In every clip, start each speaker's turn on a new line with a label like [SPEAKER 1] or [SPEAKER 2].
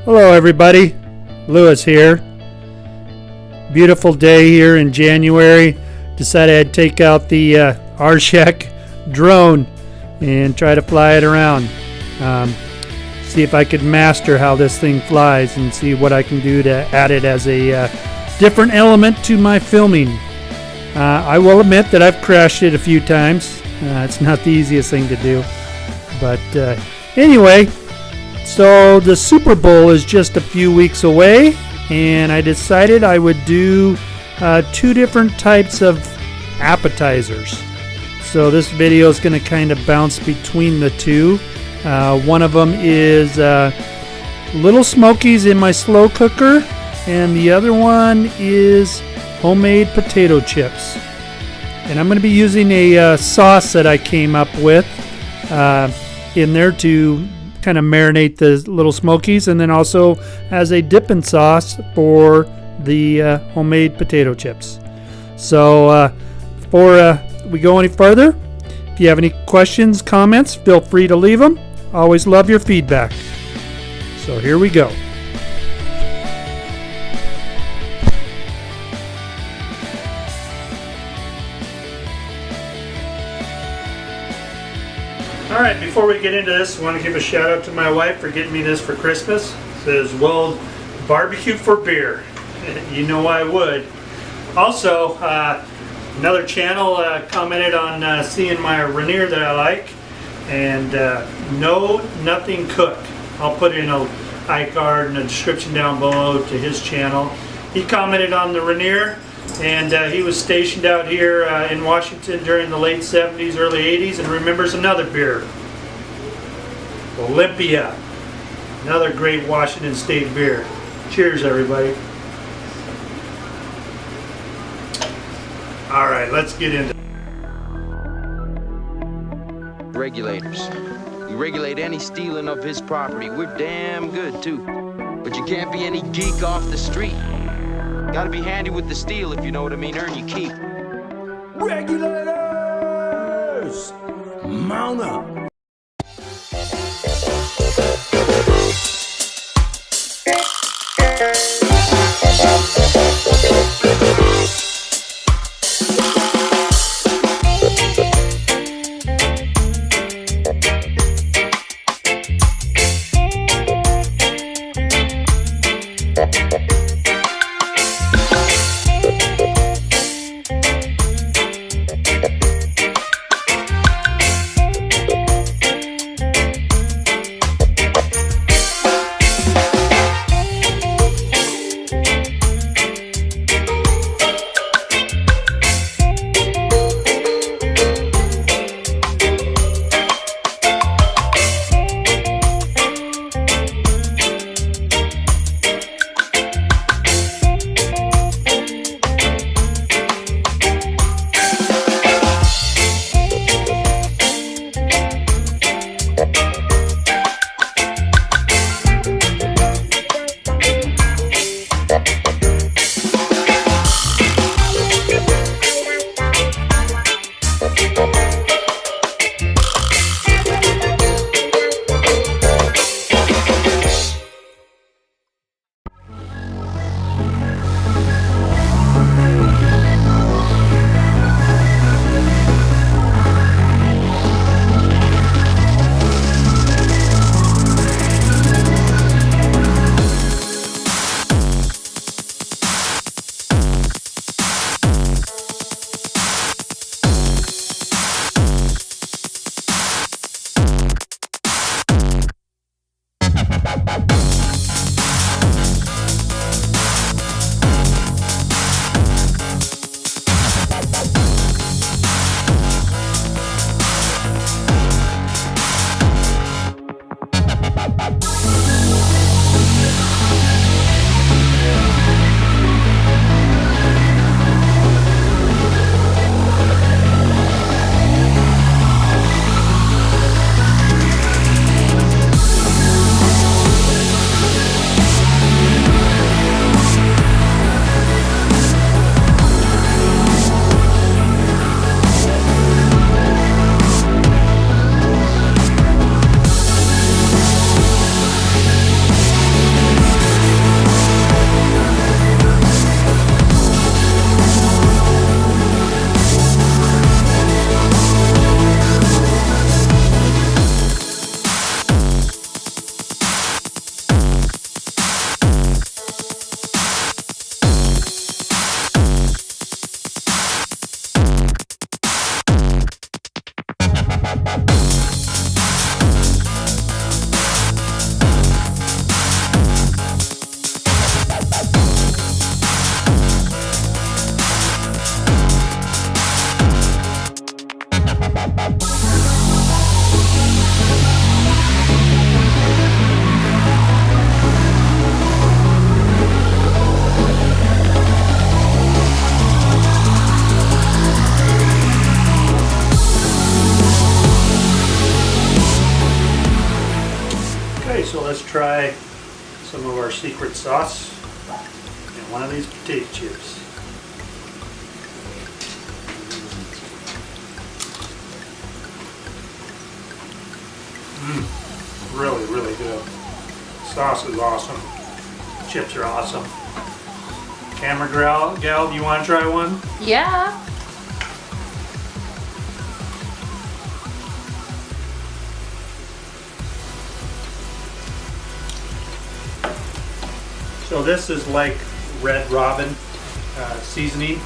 [SPEAKER 1] Hello everybody, Lewis here. Beautiful day here in January. Decided I'd take out the Rshackbbq drone and try to fly it around. See if I could master how this thing flies and see what I can do to add it as a different element to my filming. I will admit that I've crashed it a few times. It's not the easiest thing to do. But anyway, so the Super Bowl is just a few weeks away, and I decided I would do two different types of appetizers. So this video is going to kind of bounce between the two. One of them is little smokies in my slow cooker, and the other one is homemade potato chips. And I'm going to be using a sauce that I came up with in there to kind of marinate the little smokies, and then also as a dipping sauce for the homemade potato chips. So before we go any further, if you have any questions, comments, feel free to leave them. Always love your feedback. So here we go. Alright, before we get into this, I want to give a shout out to my wife for getting me this for Christmas. It says, well, barbecue for beer. You know I would. Also, another channel commented on seeing my Rainier that I like, and no nothing cook. I'll put in a iCard and a description down below to his channel. He commented on the Rainier, and he was stationed out here in Washington during the late 70s, early 80s, and remembers another beer, Olympia. Another great Washington State beer. Cheers, everybody. All right, let's get into it.
[SPEAKER 2] Regulators. We regulate any stealing of his property. We're damn good, too. But you can't be any geek off the street. Gotta be handy with the steel, if you know what I mean. Earn your keep.
[SPEAKER 3] Regulators! Mount up!
[SPEAKER 1] Okay, so let's try some of our secret sauce and one of these potato chips. Really, really good. Sauce is awesome. Chips are awesome. Camera gal, do you want to try one?
[SPEAKER 4] Yeah.
[SPEAKER 1] So this is like Red Robin seasoning.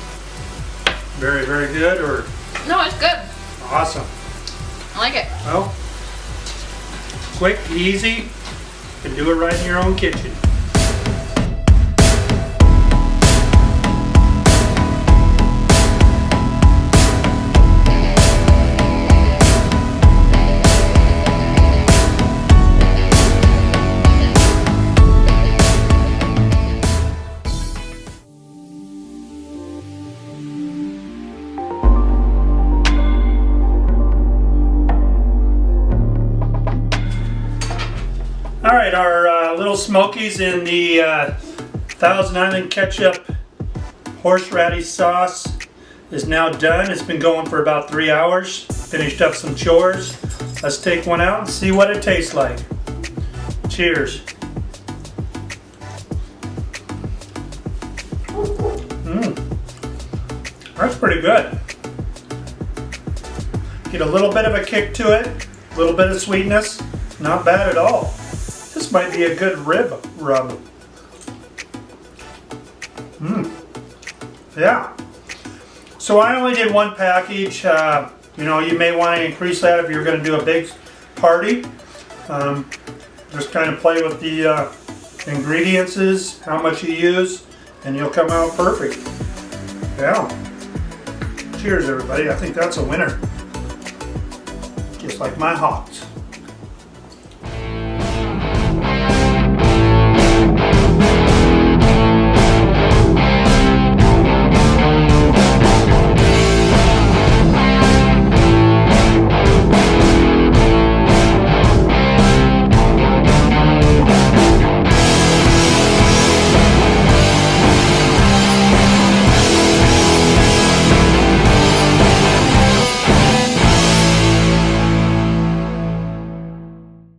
[SPEAKER 1] Very, very good, or
[SPEAKER 4] No, it's good.
[SPEAKER 1] awesome.
[SPEAKER 4] I like it.
[SPEAKER 1] Well, quick, easy. You can do it right in your own kitchen. Alright, our little smokies in the Thousand Island ketchup horseradish sauce is now done. It's been going for about 3 hours. Finished up some chores. Let's take one out and see what it tastes like. Cheers. That's pretty good. Get a little bit of a kick to it, a little bit of sweetness. Not bad at all. This might be a good rib rub. Yeah. So I only did one package. You know, you may want to increase that if you're going to do a big party. Just kind of play with the ingredients, how much you use, and you'll come out perfect. Yeah. Cheers, everybody. I think that's a winner. Just like my hots.